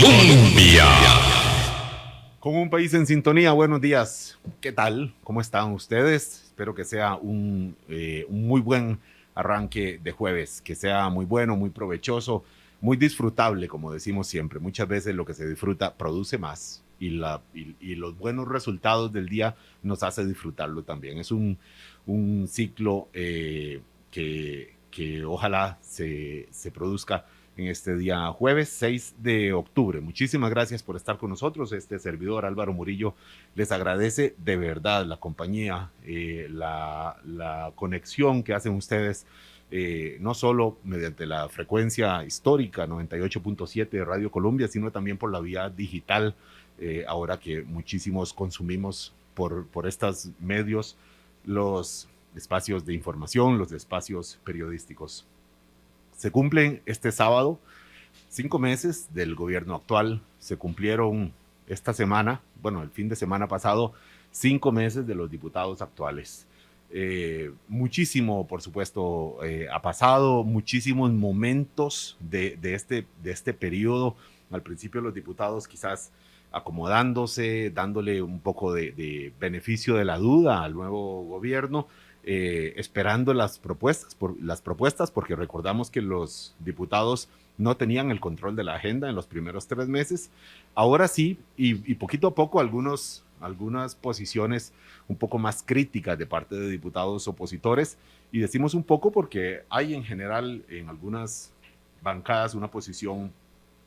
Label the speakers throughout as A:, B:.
A: Colombia.
B: Con un país en sintonía, buenos días. ¿Qué tal? ¿Cómo están ustedes? Espero que sea un muy buen arranque de jueves, que sea muy bueno, muy provechoso, muy disfrutable, como decimos siempre. Muchas veces lo que se disfruta produce más y los buenos resultados del día nos hace disfrutarlo también. Es un ciclo que ojalá se produzca en este día jueves 6 de octubre. Muchísimas gracias por estar con nosotros. Este servidor Álvaro Murillo les agradece de verdad la compañía, la conexión que hacen ustedes, no solo mediante la frecuencia histórica 98.7 de Radio Colombia, sino también por la vía digital, ahora que muchísimos consumimos por estos medios los espacios de información, los espacios periodísticos. Se cumplen este sábado 5 meses del gobierno actual. Se cumplieron esta semana, bueno, el fin de semana pasado, 5 meses de los diputados actuales. Muchísimo, por supuesto, ha pasado, muchísimos momentos de este periodo. Al principio los diputados quizás acomodándose, dándole un poco de beneficio de la duda al nuevo gobierno, esperando las propuestas, porque recordamos que los diputados no tenían el control de la agenda en los primeros 3 meses. Ahora sí, y poquito a poco algunas posiciones un poco más críticas de parte de diputados opositores, y decimos un poco porque hay en general en algunas bancadas una posición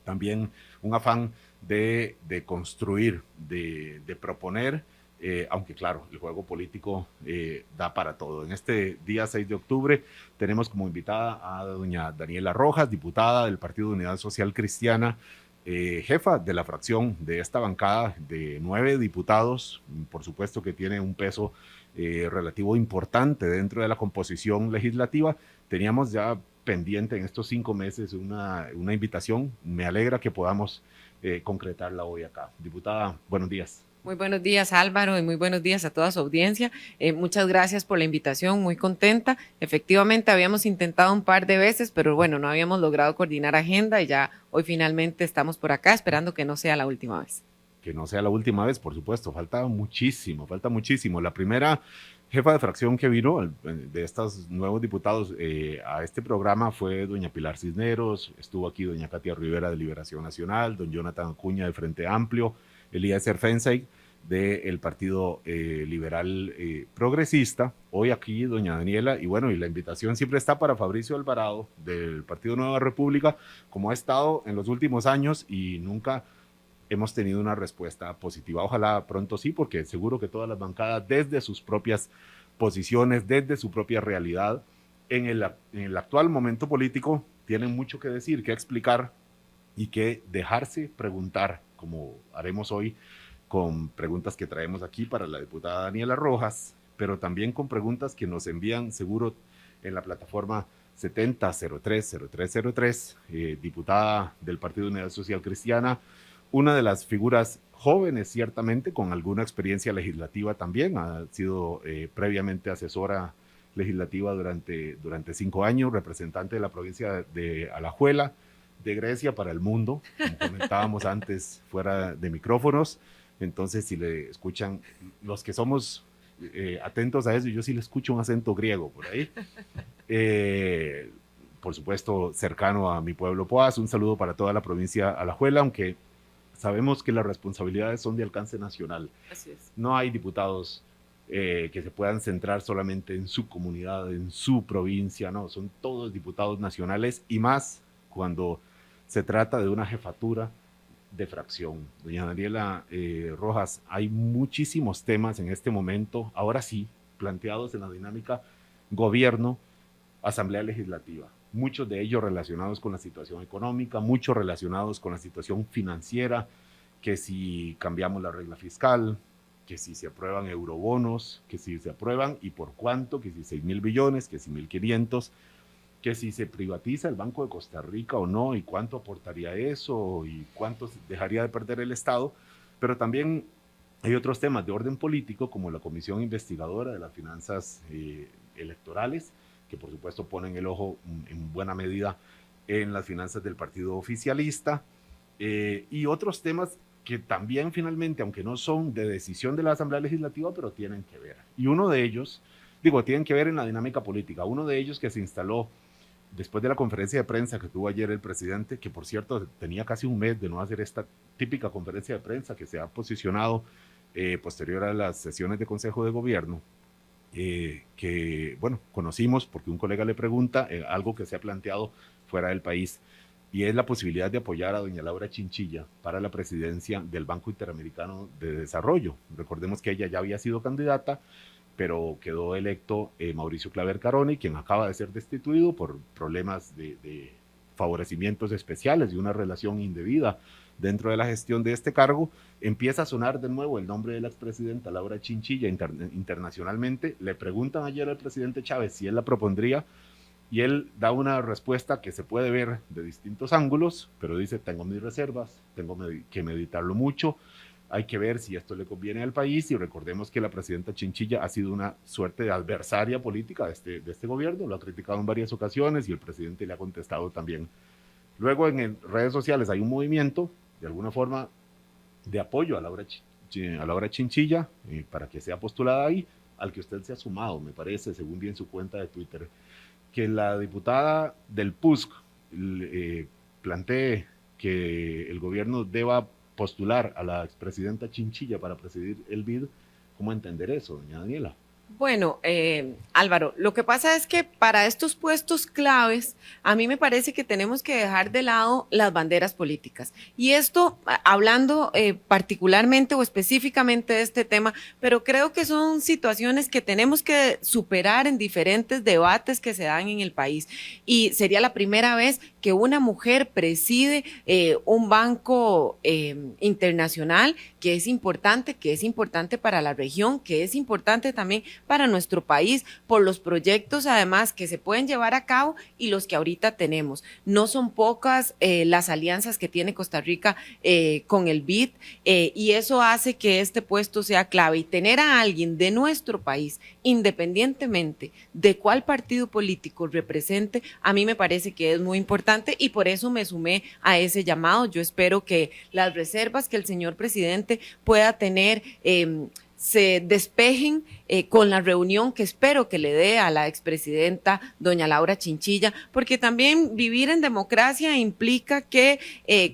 B: también, un afán de construir, de proponer, aunque claro, el juego político da para todo. En este día 6 de octubre tenemos como invitada a doña Daniela Rojas, diputada del Partido de Unidad Social Cristiana, jefa de la fracción de esta bancada de 9 diputados, por supuesto que tiene un peso relativo importante dentro de la composición legislativa. Teníamos ya pendiente en estos 5 meses una invitación. Me alegra que podamos concretarla hoy acá. Diputada, buenos días.
C: Muy buenos días, Álvaro, y muy buenos días a toda su audiencia. Muchas gracias por la invitación, muy contenta. Efectivamente, habíamos intentado un par de veces, pero bueno, no habíamos logrado coordinar agenda y ya hoy finalmente estamos por acá, esperando que no sea la última vez.
B: Que no sea la última vez, por supuesto. Falta muchísimo, falta muchísimo. La primera jefa de fracción que vino de estos nuevos diputados a este programa fue doña Pilar Cisneros, estuvo aquí doña Katia Rivera de Liberación Nacional, don Jonathan Acuña de Frente Amplio, Elías Fensay del Partido Liberal Progresista, hoy aquí doña Daniela, y bueno, y la invitación siempre está para Fabricio Alvarado del Partido Nueva República, como ha estado en los últimos años y nunca hemos tenido una respuesta positiva. Ojalá pronto sí, porque seguro que todas las bancadas, desde sus propias posiciones, desde su propia realidad, en el actual momento político, tienen mucho que decir, que explicar y que dejarse preguntar, como haremos hoy con preguntas que traemos aquí para la diputada Daniela Rojas, pero también con preguntas que nos envían seguro en la plataforma 70030303, diputada del Partido Unidad Social Cristiana, una de las figuras jóvenes ciertamente, con alguna experiencia legislativa también, ha sido previamente asesora legislativa durante 5 años, representante de la provincia de Alajuela, de Grecia para el mundo, como comentábamos antes fuera de micrófonos. Entonces, si le escuchan, los que somos atentos a eso, yo sí le escucho un acento griego por ahí. Por supuesto, cercano a mi pueblo Poás, un saludo para toda la provincia Alajuela, aunque sabemos que las responsabilidades son de alcance nacional.
C: Así es.
B: No hay diputados que se puedan centrar solamente en su comunidad, en su provincia, no, son todos diputados nacionales, y más cuando se trata de una jefatura de fracción. Doña Daniela Rojas, hay muchísimos temas en este momento, ahora sí, planteados en la dinámica gobierno, asamblea legislativa. Muchos de ellos relacionados con la situación económica, muchos relacionados con la situación financiera, que si cambiamos la regla fiscal, que si se aprueban eurobonos, que si se aprueban y por cuánto, que si 6,000 billones, que si 1,500, que si se privatiza el Banco de Costa Rica o no, y cuánto aportaría eso, y cuánto dejaría de perder el Estado. Pero también hay otros temas de orden político, como la Comisión Investigadora de las Finanzas Electorales, que por supuesto ponen el ojo en buena medida en las finanzas del partido oficialista. y otros temas que también finalmente, aunque no son de decisión de la Asamblea Legislativa, pero tienen que ver. Y uno de ellos, tienen que ver en la dinámica política. Uno de ellos que se instaló después de la conferencia de prensa que tuvo ayer el presidente, que por cierto tenía casi un mes de no hacer esta típica conferencia de prensa, que se ha posicionado posterior a las sesiones de Consejo de Gobierno, que, bueno, conocimos porque un colega le pregunta algo que se ha planteado fuera del país, y es la posibilidad de apoyar a doña Laura Chinchilla para la presidencia del Banco Interamericano de Desarrollo. Recordemos que ella ya había sido candidata, pero quedó electo Mauricio Claver Caroni, quien acaba de ser destituido por problemas de favorecimientos especiales y una relación indebida dentro de la gestión de este cargo. Empieza a sonar de nuevo el nombre de la expresidenta Laura Chinchilla internacionalmente. Le preguntan ayer al presidente Chávez si él la propondría, y él da una respuesta que se puede ver de distintos ángulos, pero dice: tengo mis reservas, tengo que meditarlo mucho, hay que ver si esto le conviene al país. Y recordemos que la presidenta Chinchilla ha sido una suerte de adversaria política de este gobierno, lo ha criticado en varias ocasiones y el presidente le ha contestado también. Luego en redes sociales hay un movimiento, de alguna forma, de apoyo a Laura Chinchilla para que sea postulada ahí, al que usted se ha sumado, me parece, según vi en su cuenta de Twitter, que la diputada del PUSC plantee que el gobierno deba postular a la expresidenta Chinchilla para presidir el BID. ¿Cómo entender eso, doña Daniela?
C: Bueno, Álvaro, lo que pasa es que para estos puestos claves, a mí me parece que tenemos que dejar de lado las banderas políticas. Y esto, hablando particularmente o específicamente de este tema, pero creo que son situaciones que tenemos que superar en diferentes debates que se dan en el país. Y sería la primera vez que una mujer preside un banco internacional que es importante para la región, que es importante también para nuestro país, por los proyectos además que se pueden llevar a cabo y los que ahorita tenemos. No son pocas las alianzas que tiene Costa Rica con el BID, y eso hace que este puesto sea clave. Y tener a alguien de nuestro país, independientemente de cuál partido político represente, a mí me parece que es muy importante, y por eso me sumé a ese llamado. Yo espero que las reservas que el señor presidente pueda tener se despejen con la reunión que espero que le dé a la expresidenta doña Laura Chinchilla, porque también vivir en democracia implica que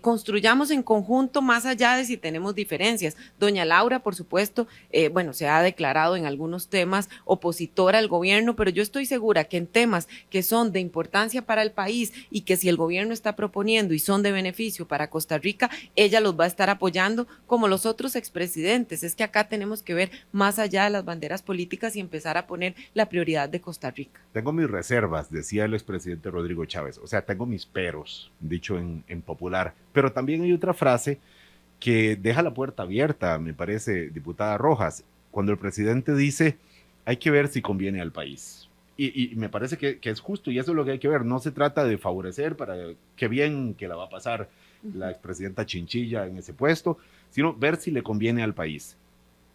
C: construyamos en conjunto más allá de si tenemos diferencias. Doña Laura, por supuesto, bueno, se ha declarado en algunos temas opositora al gobierno, pero yo estoy segura que en temas que son de importancia para el país y que si el gobierno está proponiendo y son de beneficio para Costa Rica, ella los va a estar apoyando como los otros expresidentes. Es que acá tenemos que ver más allá de las banderas políticas y empezar a poner la prioridad de Costa Rica.
B: Tengo mis reservas, decía el expresidente Rodrigo Chávez, o sea, tengo mis peros, dicho en popular, pero también hay otra frase que deja la puerta abierta, me parece, diputada Rojas, cuando el presidente dice: hay que ver si conviene al país. Y me parece que es justo, y eso es lo que hay que ver. No se trata de favorecer para qué bien que la va a pasar la expresidenta Chinchilla en ese puesto, sino ver si le conviene al país.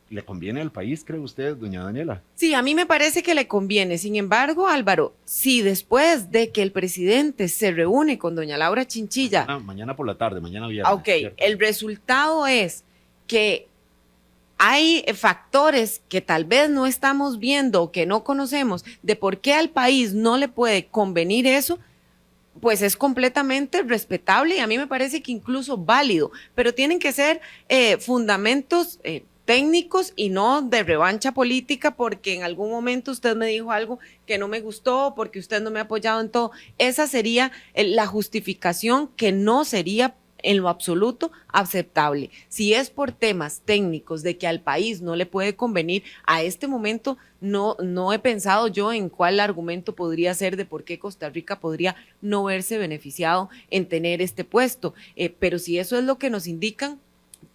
B: ¿Le conviene al país, cree usted, doña Daniela?
C: Sí, a mí me parece que le conviene. Sin embargo, Álvaro, si después de que el presidente se reúne con doña Laura Chinchilla...
B: Mañana por la tarde, mañana viernes.
C: Ok, el resultado es que hay factores que tal vez no estamos viendo o que no conocemos de por qué al país no le puede convenir eso, pues es completamente respetable y a mí me parece que incluso válido, pero tienen que ser fundamentos técnicos y no de revancha política, porque en algún momento usted me dijo algo que no me gustó, porque usted no me ha apoyado en todo. Esa sería la justificación que no sería en lo absoluto aceptable. Si es por temas técnicos de que al país no le puede convenir, a este momento no he pensado yo en cuál argumento podría ser de por qué Costa Rica podría no verse beneficiado en tener este puesto. Pero si eso es lo que nos indican,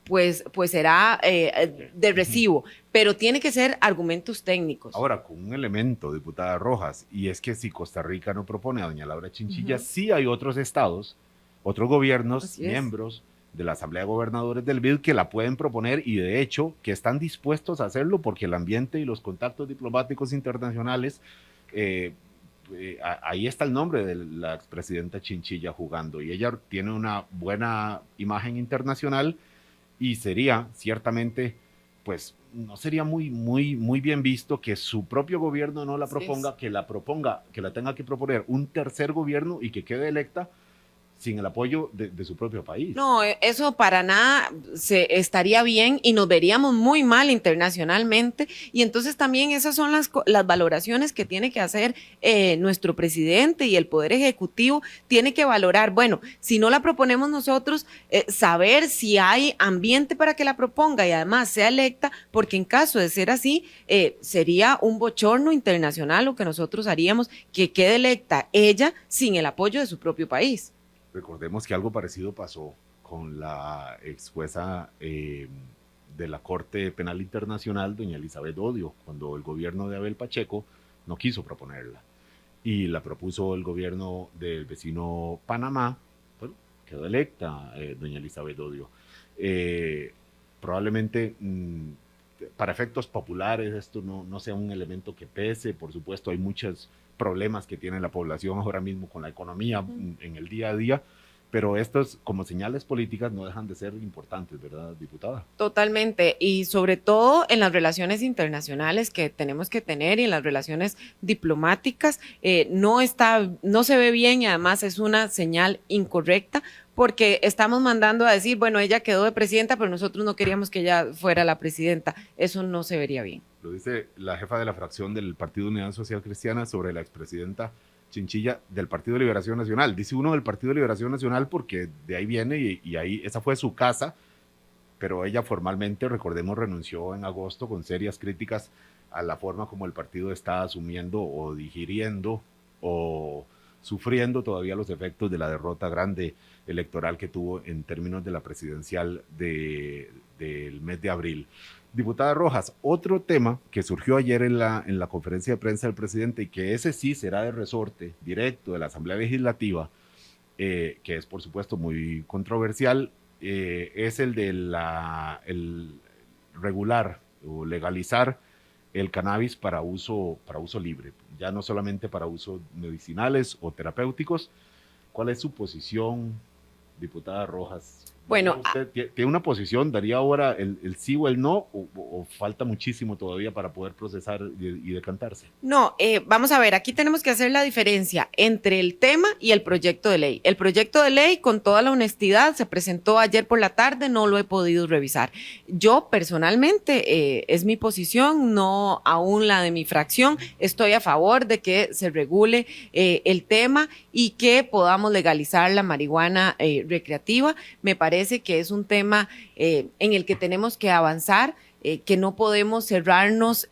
C: pues será de recibo, pero tiene que ser argumentos técnicos.
B: Ahora, con un elemento, diputada Rojas, y es que si Costa Rica no propone a doña Laura Chinchilla, sí hay otros estados, otros gobiernos, miembros de la Asamblea de Gobernadores del BID que la pueden proponer, y de hecho que están dispuestos a hacerlo porque el ambiente y los contactos diplomáticos internacionales ahí está el nombre de la expresidenta Chinchilla jugando y ella tiene una buena imagen internacional y sería ciertamente, pues no sería muy bien visto que su propio gobierno no la proponga, que la tenga que proponer un tercer gobierno y que quede electa sin el apoyo de su propio país.
C: No, eso para nada se estaría bien y nos veríamos muy mal internacionalmente. Y entonces también esas son las valoraciones que tiene que hacer nuestro presidente y el Poder Ejecutivo. Tiene que valorar, bueno, si no la proponemos nosotros, saber si hay ambiente para que la proponga y además sea electa, porque en caso de ser así, sería un bochorno internacional lo que nosotros haríamos, que quede electa ella sin el apoyo de su propio país.
B: Recordemos que algo parecido pasó con la ex jueza de la Corte Penal Internacional, doña Elizabeth Odio, cuando el gobierno de Abel Pacheco no quiso proponerla. Y la propuso el gobierno del vecino Panamá, bueno, quedó electa doña Elizabeth Odio. Probablemente para efectos populares esto no sea un elemento que pese, por supuesto hay muchos problemas que tiene la población ahora mismo con la economía en el día a día, pero estos como señales políticas no dejan de ser importantes, ¿verdad, diputada?
C: Totalmente, y sobre todo en las relaciones internacionales que tenemos que tener y en las relaciones diplomáticas, no se ve bien y además es una señal incorrecta porque estamos mandando a decir, bueno, ella quedó de presidenta, pero nosotros no queríamos que ella fuera la presidenta. Eso no se vería bien.
B: Lo dice la jefa de la fracción del Partido Unidad Social Cristiana sobre la expresidenta Chinchilla del Partido de Liberación Nacional. Dice uno del Partido de Liberación Nacional porque de ahí viene y ahí esa fue su casa, pero ella formalmente, recordemos, renunció en agosto con serias críticas a la forma como el partido está asumiendo o digiriendo o sufriendo todavía los efectos de la derrota grande electoral que tuvo en términos de la presidencial del mes de abril. Diputada Rojas, otro tema que surgió ayer en la conferencia de prensa del presidente y que ese sí será de resorte directo de la Asamblea Legislativa, que es por supuesto muy controversial, es el de el regular o legalizar el cannabis para uso libre, ya no solamente para usos medicinales o terapéuticos. ¿Cuál es su posición, diputada Rojas?
C: Bueno,
B: ¿usted tiene una posición? ¿Daría ahora el sí o el no? ¿O falta muchísimo todavía para poder procesar y decantarse?
C: No, vamos a ver, aquí tenemos que hacer la diferencia entre el tema y el proyecto de ley. El proyecto de ley, con toda la honestidad, se presentó ayer por la tarde, no lo he podido revisar. Yo personalmente, es mi posición, no aún la de mi fracción, estoy a favor de que se regule el tema y que podamos legalizar la marihuana recreativa. Me parece que es un tema en el que tenemos que avanzar, que no podemos cerrarnos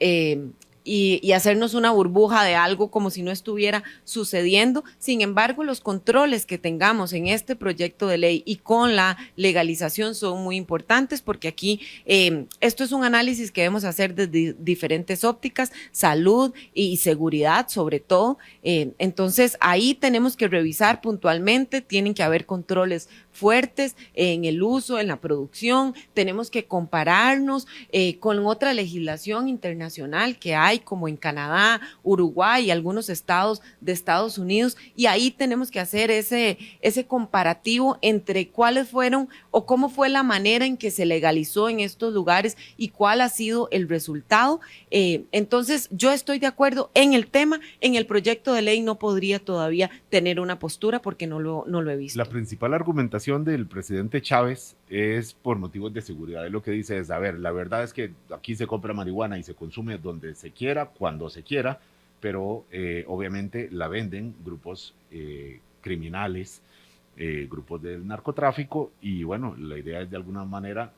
C: y hacernos una burbuja de algo como si no estuviera sucediendo. Sin embargo, los controles que tengamos en este proyecto de ley y con la legalización son muy importantes porque aquí esto es un análisis que debemos hacer desde diferentes ópticas, salud y seguridad sobre todo. Entonces, ahí tenemos que revisar puntualmente, tienen que haber controles fuertes en el uso, en la producción, tenemos que compararnos con otra legislación internacional que hay, como en Canadá, Uruguay y algunos estados de Estados Unidos, y ahí tenemos que hacer ese comparativo entre cuáles fueron o cómo fue la manera en que se legalizó en estos lugares y cuál ha sido el resultado. Entonces, yo estoy de acuerdo en el tema, en el proyecto de ley no podría todavía tener una postura porque no lo he visto.
B: La principal argumentación del presidente Chávez es por motivos de seguridad. Él lo que dice es, a ver, la verdad es que aquí se compra marihuana y se consume donde se quiera, cuando se quiera, pero obviamente la venden grupos criminales, grupos del narcotráfico, y bueno, la idea es de alguna manera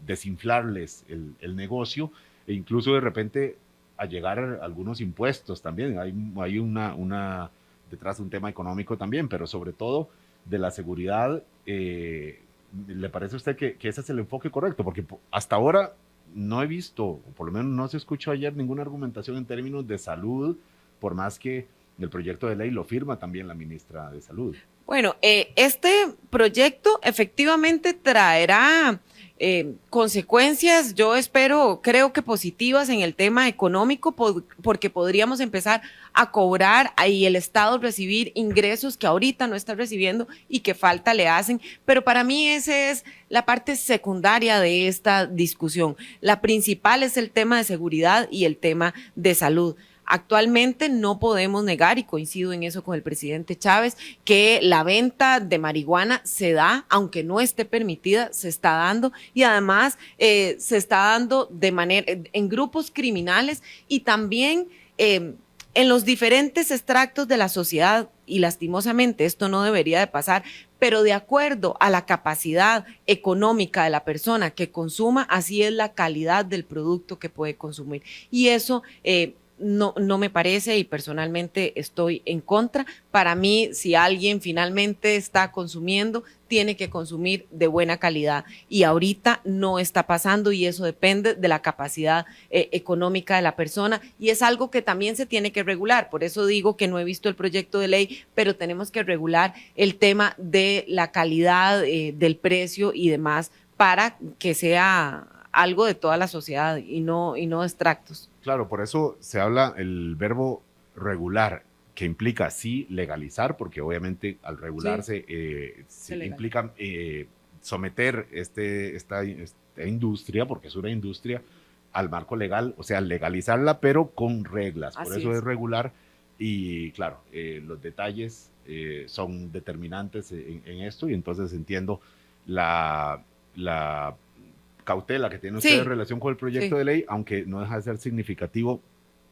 B: desinflarles el negocio e incluso de repente a llegar a algunos impuestos también. Hay una detrás un tema económico también, pero sobre todo de la seguridad. ¿Le parece a usted que ese es el enfoque correcto? Porque hasta ahora no he visto, o por lo menos no se escuchó ayer, ninguna argumentación en términos de salud, por más que el proyecto de ley lo firma también la ministra de Salud.
C: Bueno, este proyecto efectivamente traerá consecuencias, yo espero, creo que positivas en el tema económico, porque podríamos empezar a cobrar y el Estado recibir ingresos que ahorita no está recibiendo y que falta le hacen, pero para mí esa es la parte secundaria de esta discusión. La principal es el tema de seguridad y el tema de salud. Actualmente no podemos negar, y coincido en eso con el presidente Chávez, que la venta de marihuana se da, aunque no esté permitida, se está dando, y además se está dando de manera en grupos criminales y también en los diferentes extractos de la sociedad, y lastimosamente esto no debería de pasar, pero de acuerdo a la capacidad económica de la persona que consuma, así es la calidad del producto que puede consumir. Y eso no me parece, y personalmente estoy en contra. Para mí, si alguien finalmente está consumiendo, tiene que consumir de buena calidad, y ahorita no está pasando, y eso depende de la capacidad económica de la persona, y es algo que también se tiene que regular. Por eso digo que no he visto el proyecto de ley, pero tenemos que regular el tema de la calidad, del precio y demás, para que sea algo de toda la sociedad y no extractos.
B: Claro, por eso se habla el verbo regular, que implica sí legalizar, porque obviamente al regularse implica someter esta industria, porque es una industria, al marco legal, o sea, legalizarla, pero con reglas. Por eso es regular, y claro, los detalles son determinantes en esto, y entonces entiendo la cautela que tiene usted en relación con el proyecto de ley, aunque no deja de ser significativo,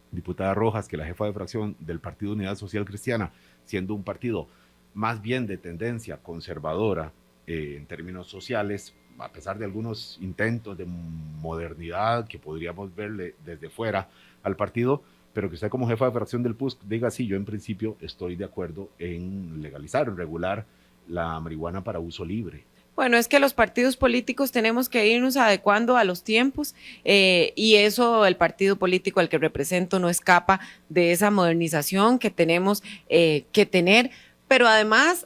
B: diputada Rojas, que la jefa de fracción del Partido Unidad Social Cristiana, siendo un partido más bien de tendencia conservadora en términos sociales, a pesar de algunos intentos de modernidad que podríamos verle desde fuera al partido, pero que usted como jefa de fracción del PUSC diga, sí, yo en principio estoy de acuerdo en legalizar, en regular la marihuana para uso libre.
C: Bueno, es que los partidos políticos tenemos que irnos adecuando a los tiempos, y eso el partido político al que represento no escapa de esa modernización que tenemos que tener. Pero además,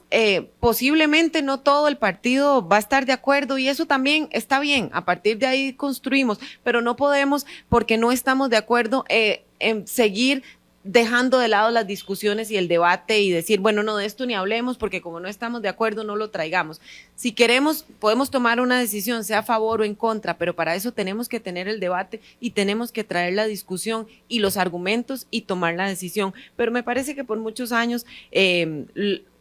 C: posiblemente no todo el partido va a estar de acuerdo, y eso también está bien. A partir de ahí construimos, pero no podemos, porque no estamos de acuerdo, en seguir dejando de lado las discusiones y el debate y decir, bueno, no, de esto ni hablemos, porque como no estamos de acuerdo, no lo traigamos. Si queremos, podemos tomar una decisión, sea a favor o en contra, pero para eso tenemos que tener el debate y tenemos que traer la discusión y los argumentos y tomar la decisión. Pero me parece que por muchos años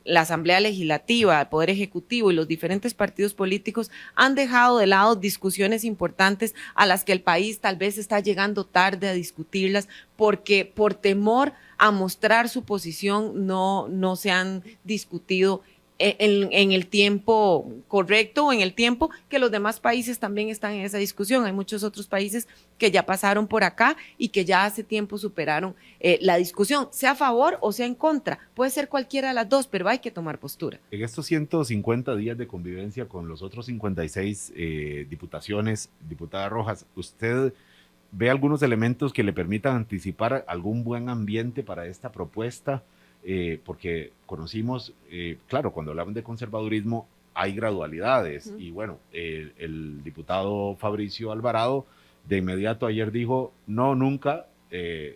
C: la Asamblea Legislativa, el Poder Ejecutivo y los diferentes partidos políticos han dejado de lado discusiones importantes a las que el país tal vez está llegando tarde a discutirlas, porque por temor a mostrar su posición no se han discutido en el tiempo correcto, o en el tiempo que los demás países también están en esa discusión. Hay muchos otros países que ya pasaron por acá y que ya hace tiempo superaron la discusión, sea a favor o sea en contra. Puede ser cualquiera de las dos, pero hay que tomar postura.
B: En estos 150 días de convivencia con los otros 56 diputaciones, diputada Rojas, ¿usted ve algunos elementos que le permitan anticipar algún buen ambiente para esta propuesta? Porque conocimos, claro, cuando hablamos de conservadurismo hay gradualidades, y bueno, el diputado Fabricio Alvarado de inmediato ayer dijo, no, nunca,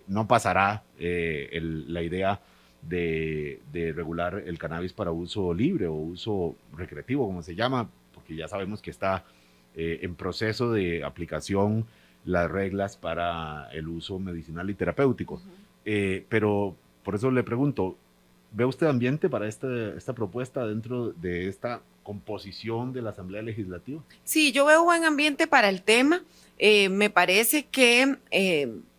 B: no pasará la idea de regular el cannabis para uso libre o uso recreativo, como se llama, porque ya sabemos que está en proceso de aplicación las reglas para el uso medicinal y terapéutico. Pero por eso le pregunto, ¿ve usted ambiente para esta propuesta dentro de esta composición de la Asamblea Legislativa?
C: Sí, yo veo buen ambiente para el tema. Me parece que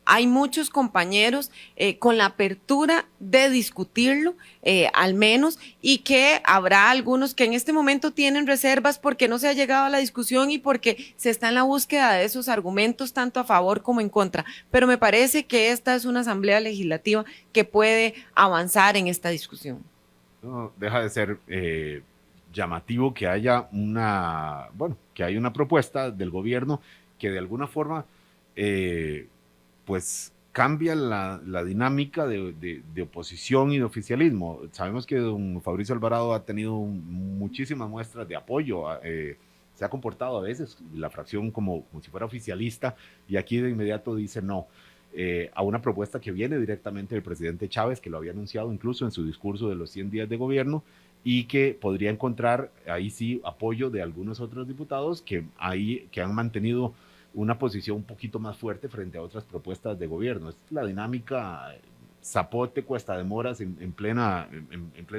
C: hay muchos compañeros con la apertura de discutirlo, al menos, y que habrá algunos que en este momento tienen reservas porque no se ha llegado a la discusión y porque se está en la búsqueda de esos argumentos tanto a favor como en contra. Pero me parece que esta es una asamblea legislativa que puede avanzar en esta discusión.
B: No deja de ser llamativo que haya una propuesta del gobierno que de alguna forma pues cambia la dinámica de oposición y de oficialismo. Sabemos que don Fabricio Alvarado ha tenido muchísimas muestras de apoyo se ha comportado a veces la fracción como si fuera oficialista, y aquí de inmediato dice no a una propuesta que viene directamente del presidente Chávez, que lo había anunciado incluso en su discurso de los 100 días de gobierno, y que podría encontrar ahí sí apoyo de algunos otros diputados que han mantenido una posición un poquito más fuerte frente a otras propuestas de gobierno. Es la dinámica zapote, cuesta de moras en plena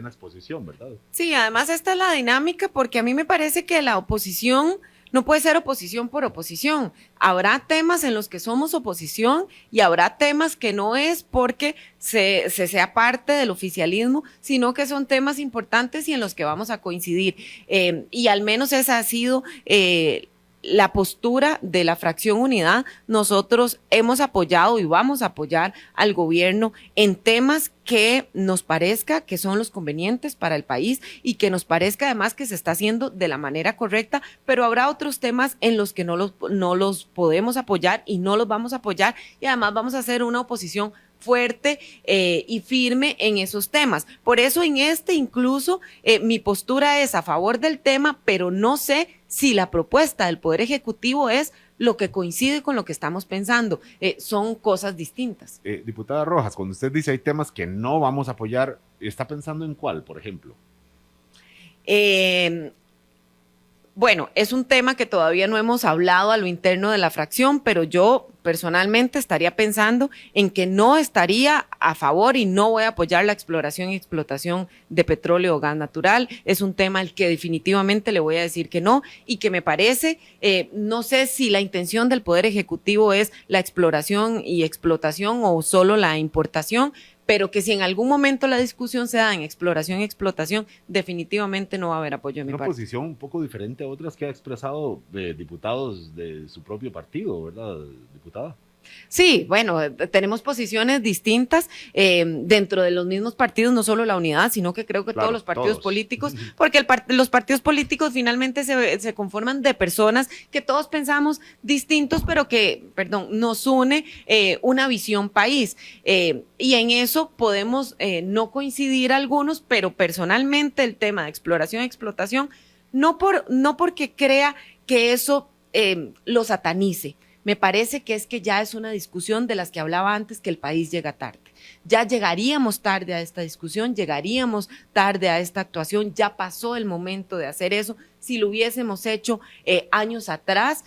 B: exposición, ¿verdad?
C: Sí, además esta es la dinámica porque a mí me parece que la oposición no puede ser oposición por oposición. Habrá temas en los que somos oposición y habrá temas que no es porque se sea parte del oficialismo, sino que son temas importantes y en los que vamos a coincidir. Y al menos esa ha sido la postura de la fracción Unidad. Nosotros hemos apoyado y vamos a apoyar al gobierno en temas que nos parezca que son los convenientes para el país y que nos parezca además que se está haciendo de la manera correcta, pero habrá otros temas en los que no los podemos apoyar y no los vamos a apoyar, y además vamos a hacer una oposición fuerte y firme en esos temas. Por eso en incluso mi postura es a favor del tema, pero no sé si la propuesta del Poder Ejecutivo es lo que coincide con lo que estamos pensando. Son cosas distintas.
B: Diputada Rojas, cuando usted dice hay temas que no vamos a apoyar, ¿está pensando en cuál, por ejemplo?
C: Bueno, es un tema que todavía no hemos hablado a lo interno de la fracción, pero yo personalmente estaría pensando en que no estaría a favor y no voy a apoyar la exploración y explotación de petróleo o gas natural. Es un tema al que definitivamente le voy a decir que no, y que me parece, no sé si la intención del Poder Ejecutivo es la exploración y explotación o solo la importación, pero que si en algún momento la discusión se da en exploración y explotación, definitivamente no va a haber apoyo de mi parte.
B: Una posición un poco diferente a otras que ha expresado diputados de su propio partido, ¿verdad, diputada?
C: Sí, bueno, tenemos posiciones distintas dentro de los mismos partidos, no solo la Unidad, sino que creo que claro, todos los partidos políticos, porque los partidos políticos finalmente se conforman de personas que todos pensamos distintos, pero que, nos une una visión país. Y en eso podemos no coincidir algunos, pero personalmente el tema de exploración y explotación, no porque crea que eso lo satanice. Me parece que ya es una discusión de las que hablaba antes, que el país llega tarde. Ya llegaríamos tarde a esta discusión, llegaríamos tarde a esta actuación, ya pasó el momento de hacer eso. Si lo hubiésemos hecho años atrás,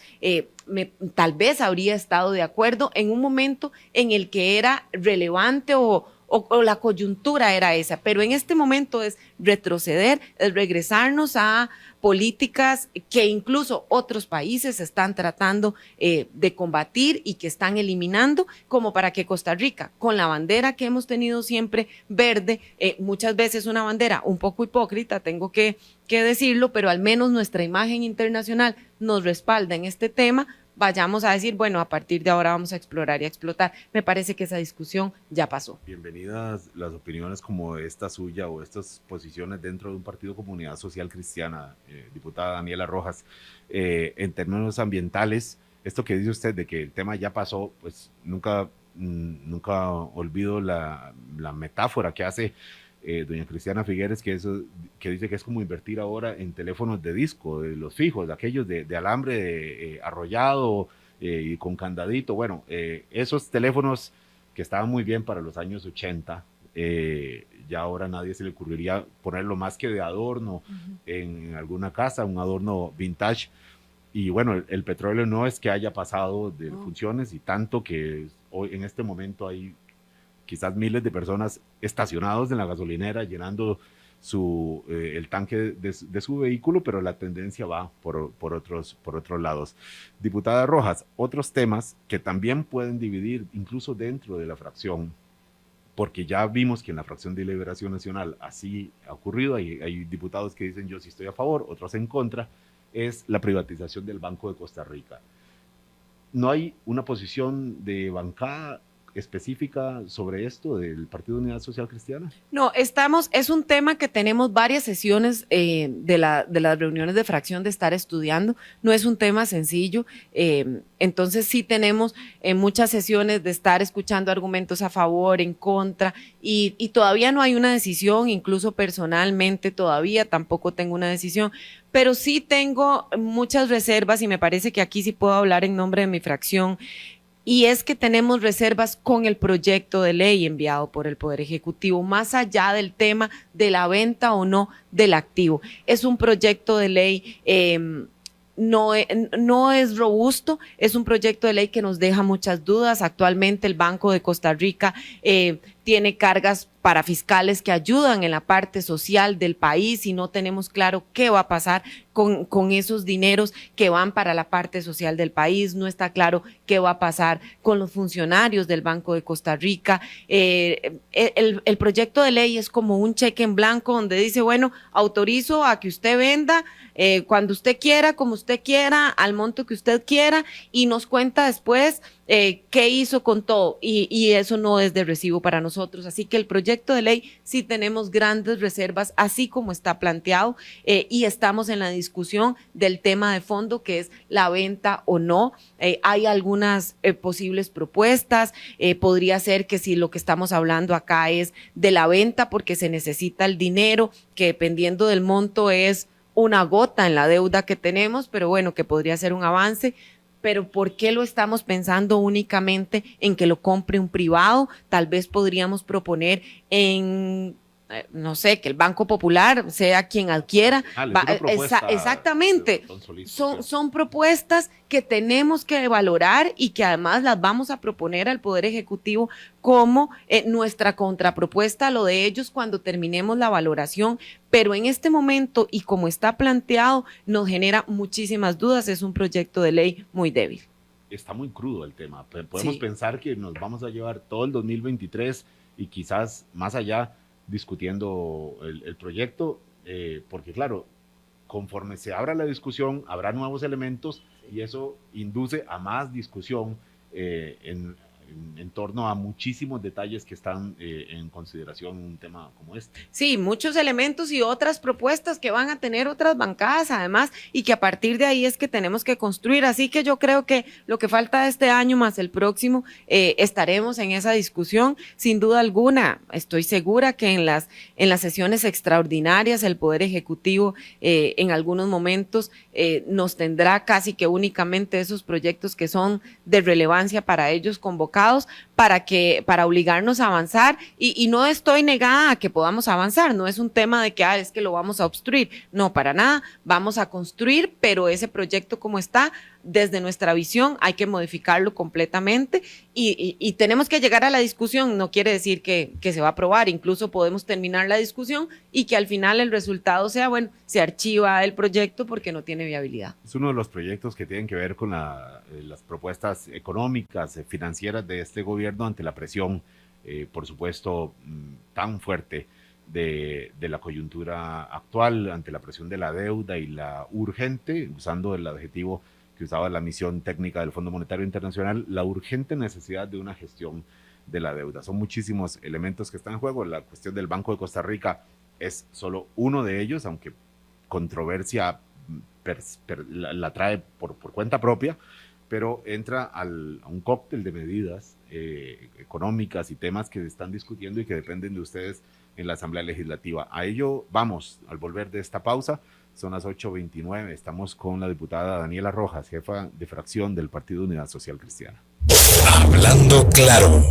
C: tal vez habría estado de acuerdo en un momento en el que era relevante o la coyuntura era esa, pero en este momento es retroceder, es regresarnos a políticas que incluso otros países están tratando de combatir y que están eliminando, como para que Costa Rica, con la bandera que hemos tenido siempre verde, muchas veces una bandera un poco hipócrita, tengo que decirlo, pero al menos nuestra imagen internacional nos respalda en este tema, vayamos a decir, bueno, a partir de ahora vamos a explorar y a explotar. Me parece que esa discusión ya pasó.
B: Bienvenidas las opiniones como esta suya o estas posiciones dentro de un partido Comunidad Social Cristiana, diputada Daniela Rojas. En términos ambientales, esto que dice usted de que el tema ya pasó, pues nunca olvido la metáfora que hace doña Cristiana Figueres, que dice que es como invertir ahora en teléfonos de disco, de los fijos, de aquellos de alambre arrollado y con candadito. Bueno, esos teléfonos que estaban muy bien para los años 80, ya ahora a nadie se le ocurriría ponerlo más que de adorno en alguna casa, un adorno vintage. Y bueno, el petróleo no es que haya pasado de funciones, y tanto que hoy en este momento hay quizás miles de personas estacionados en la gasolinera llenando el tanque de su vehículo, pero la tendencia va por otros lados. Diputada Rojas, otros temas que también pueden dividir incluso dentro de la fracción, porque ya vimos que en la fracción de Liberación Nacional así ha ocurrido, hay diputados que dicen yo sí estoy a favor, otros en contra, es la privatización del Banco de Costa Rica. No hay una posición de bancada específica sobre esto del Partido Unidad Social Cristiana?
C: No, es un tema que tenemos varias sesiones de las reuniones de fracción de estar estudiando. No es un tema sencillo. Entonces sí tenemos muchas sesiones de estar escuchando argumentos a favor, en contra, y todavía no hay una decisión. Incluso personalmente todavía tampoco tengo una decisión, pero sí tengo muchas reservas y me parece que aquí sí puedo hablar en nombre de mi fracción. Y es que tenemos reservas con el proyecto de ley enviado por el Poder Ejecutivo, más allá del tema de la venta o no del activo. Es un proyecto de ley, no es robusto, es un proyecto de ley que nos deja muchas dudas. Actualmente el Banco de Costa Rica tiene cargas para fiscales que ayudan en la parte social del país y no tenemos claro qué va a pasar con esos dineros que van para la parte social del país. No está claro qué va a pasar con los funcionarios del Banco de Costa Rica. El proyecto de ley es como un cheque en blanco donde dice, bueno, autorizo a que usted venda cuando usted quiera, como usted quiera, al monto que usted quiera, y nos cuenta después qué hizo con todo, y eso no es de recibo para nosotros. Así que el proyecto de ley sí tenemos grandes reservas, así como está planteado, y estamos en la discusión del tema de fondo, que es la venta o no. Hay algunas posibles propuestas. Podría ser que si lo que estamos hablando acá es de la venta porque se necesita el dinero, que dependiendo del monto es una gota en la deuda que tenemos, pero bueno, que podría ser un avance. Pero ¿por qué lo estamos pensando únicamente en que lo compre un privado? Tal vez podríamos proponer en, no sé, que el Banco Popular sea quien adquiera. Exactamente. Son propuestas que tenemos que valorar y que además las vamos a proponer al Poder Ejecutivo como nuestra contrapropuesta a lo de ellos cuando terminemos la valoración. Pero en este momento, y como está planteado, nos genera muchísimas dudas. Es un proyecto de ley muy débil.
B: Está muy crudo el tema. Podemos pensar que nos vamos a llevar todo el 2023 y quizás más allá discutiendo el proyecto, porque claro, conforme se abra la discusión, habrá nuevos elementos y eso induce a más discusión en torno a muchísimos detalles que están en consideración en un tema como este.
C: Sí, muchos elementos y otras propuestas que van a tener otras bancadas además, y que a partir de ahí es que tenemos que construir. Así que yo creo que lo que falta este año más el próximo, estaremos en esa discusión sin duda alguna. Estoy segura que en las sesiones extraordinarias el Poder Ejecutivo en algunos momentos nos tendrá casi que únicamente esos proyectos que son de relevancia para ellos convocados para obligarnos a avanzar, y no estoy negada a que podamos avanzar. No es un tema de que es que lo vamos a obstruir, no, para nada. Vamos a construir, pero ese proyecto como está, desde nuestra visión hay que modificarlo completamente, y tenemos que llegar a la discusión. No quiere decir que se va a aprobar, incluso podemos terminar la discusión y que al final el resultado sea, bueno, se archiva el proyecto porque no tiene viabilidad.
B: Es uno de los proyectos que tienen que ver con las propuestas económicas, financieras de este gobierno ante la presión, por supuesto, tan fuerte de la coyuntura actual, ante la presión de la deuda y la urgente, usando el adjetivo que usaba la misión técnica del Fondo Monetario Internacional, la urgente necesidad de una gestión de la deuda. Son muchísimos elementos que están en juego. La cuestión del Banco de Costa Rica es solo uno de ellos, aunque controversia la trae por cuenta propia, pero entra a un cóctel de medidas económicas y temas que están discutiendo y que dependen de ustedes en la Asamblea Legislativa. A ello vamos al volver de esta pausa. Son las 8:29. Estamos con la diputada Daniela Rojas, jefa de fracción del Partido Unidad Social Cristiana.
A: Hablando claro.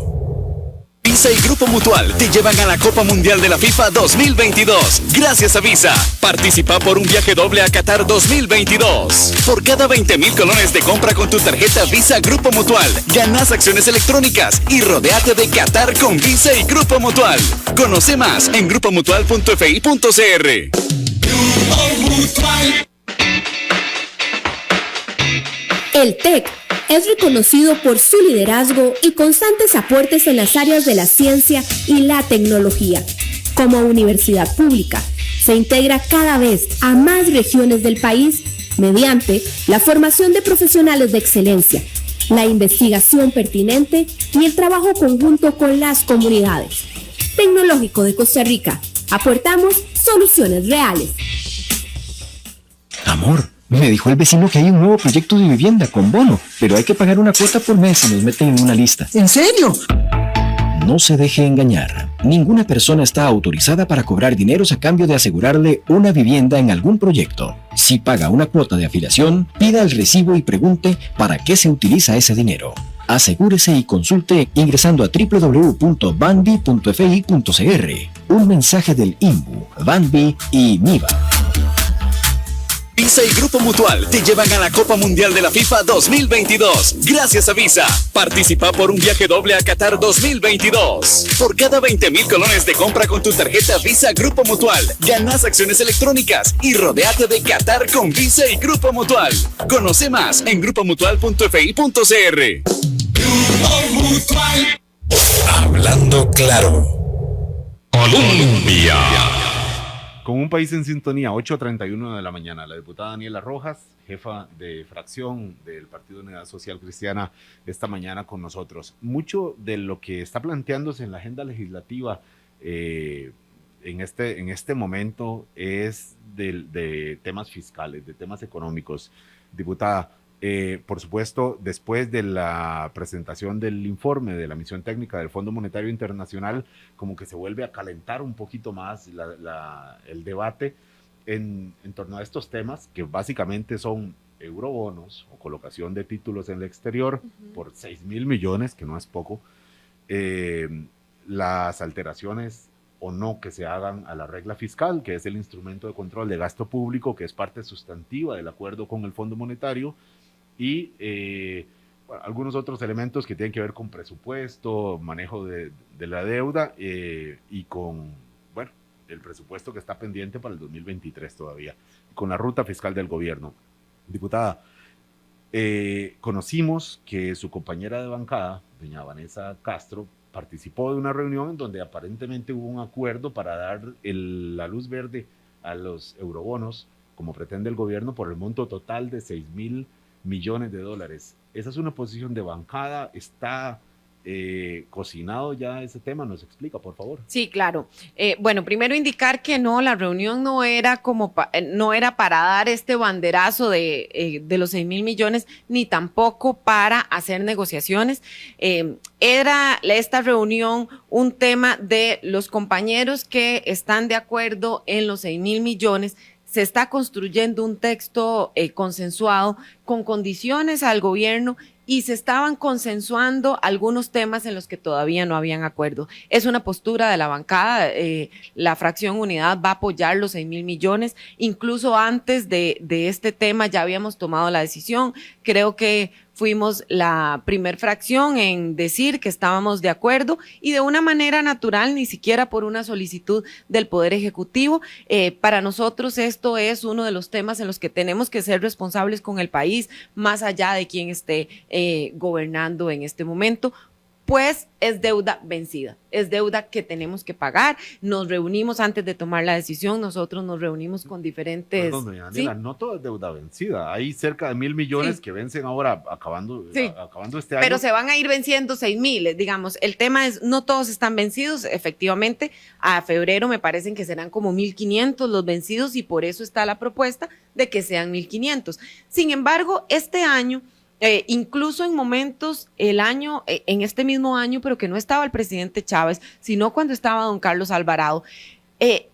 A: Visa y Grupo Mutual te llevan a la Copa Mundial de la FIFA 2022. Gracias a Visa. Participa por un viaje doble a Qatar 2022. Por cada 20,000 colones de compra con tu tarjeta Visa Grupo Mutual, ganas acciones electrónicas y rodéate de Qatar con Visa y Grupo Mutual. Conoce más en grupomutual.fi.cr.
D: El TEC es reconocido por su liderazgo y constantes aportes en las áreas de la ciencia y la tecnología. Como universidad pública, se integra cada vez a más regiones del país mediante la formación de profesionales de excelencia la investigación pertinente y el trabajo conjunto con las comunidades. Tecnológico de Costa Rica. Aportamos soluciones reales.
E: Amor, me dijo el vecino que hay un nuevo proyecto de vivienda con bono, pero hay que pagar una cuota por mes y nos meten en una lista.
F: ¿En serio?
E: No se deje engañar. Ninguna persona está autorizada para cobrar dineros a cambio de asegurarle una vivienda en algún proyecto. Si paga una cuota de afiliación, pida el recibo y pregunte para qué se utiliza ese dinero. Asegúrese y consulte ingresando a www.banbi.fi.cr. Un mensaje del INBU, Banbi y MIVA.
A: Visa y Grupo Mutual te llevan a la Copa Mundial de la FIFA 2022. Gracias a Visa. Participa por un viaje doble a Qatar 2022. Por cada 20,000 colones de compra con tu tarjeta Visa Grupo Mutual, ganas acciones electrónicas y rodéate de Qatar con Visa y Grupo Mutual. Conoce más en grupomutual.fi.cr.
G: Grupo Mutual.
A: Hablando claro.
G: Colombia.
B: Con un país en sintonía, 8:31 de la mañana, la diputada Daniela Rojas, jefa de fracción del Partido Unidad Social Cristiana, esta mañana con nosotros. Mucho de lo que está planteándose en la agenda legislativa en este momento es de temas fiscales, de temas económicos. Diputada, por supuesto, después de la presentación del informe de la misión técnica del Fondo Monetario Internacional, como que se vuelve a calentar un poquito más el debate en torno a estos temas, que básicamente son eurobonos o colocación de títulos en el exterior por 6,000 millones, que no es poco, las alteraciones o no que se hagan a la regla fiscal, que es el instrumento de control de gasto público, que es parte sustantiva del acuerdo con el Fondo Monetario, y algunos otros elementos que tienen que ver con presupuesto, manejo de la deuda y con, bueno, el presupuesto que está pendiente para el 2023 todavía, con la ruta fiscal del gobierno. Diputada, conocimos que su compañera de bancada, doña Vanessa Castro, participó de una reunión en donde aparentemente hubo un acuerdo para dar la luz verde a los eurobonos, como pretende el gobierno, por el monto total de 6,000 millones de dólares. Esa es una posición de bancada. ¿Está cocinado ya ese tema? ¿Nos explica, por favor?
C: Sí, claro. Bueno, primero indicar que no, la reunión no era para dar este banderazo de los 6,000 millones, ni tampoco para hacer negociaciones. Era esta reunión un tema de los compañeros que están de acuerdo en los 6,000 millones. Se está construyendo un texto consensuado con condiciones al gobierno y se estaban consensuando algunos temas en los que todavía no habían acuerdo. Es una postura de la bancada, la fracción Unidad va a apoyar los 6,000 millones, incluso antes de este tema ya habíamos tomado la decisión. Creo que fuimos la primer fracción en decir que estábamos de acuerdo y de una manera natural, ni siquiera por una solicitud del Poder Ejecutivo. Para nosotros esto es uno de los temas en los que tenemos que ser responsables con el país, más allá de quién esté gobernando en este momento. Pues es deuda vencida, es deuda que tenemos que pagar. Nos reunimos antes de tomar la decisión, nosotros nos reunimos con diferentes...
B: Perdón, doña Daniela, ¿sí? No todo es deuda vencida, hay cerca de 1,000 millones que vencen ahora, acabando este año.
C: Pero se van a ir venciendo 6,000, digamos, el tema es, no todos están vencidos, efectivamente, a febrero me parecen que serán como 1,500 los vencidos y por eso está la propuesta de que sean 1,500. Sin embargo, este año... incluso en momentos, en este mismo año, pero que no estaba el presidente Chávez, sino cuando estaba don Carlos Alvarado, el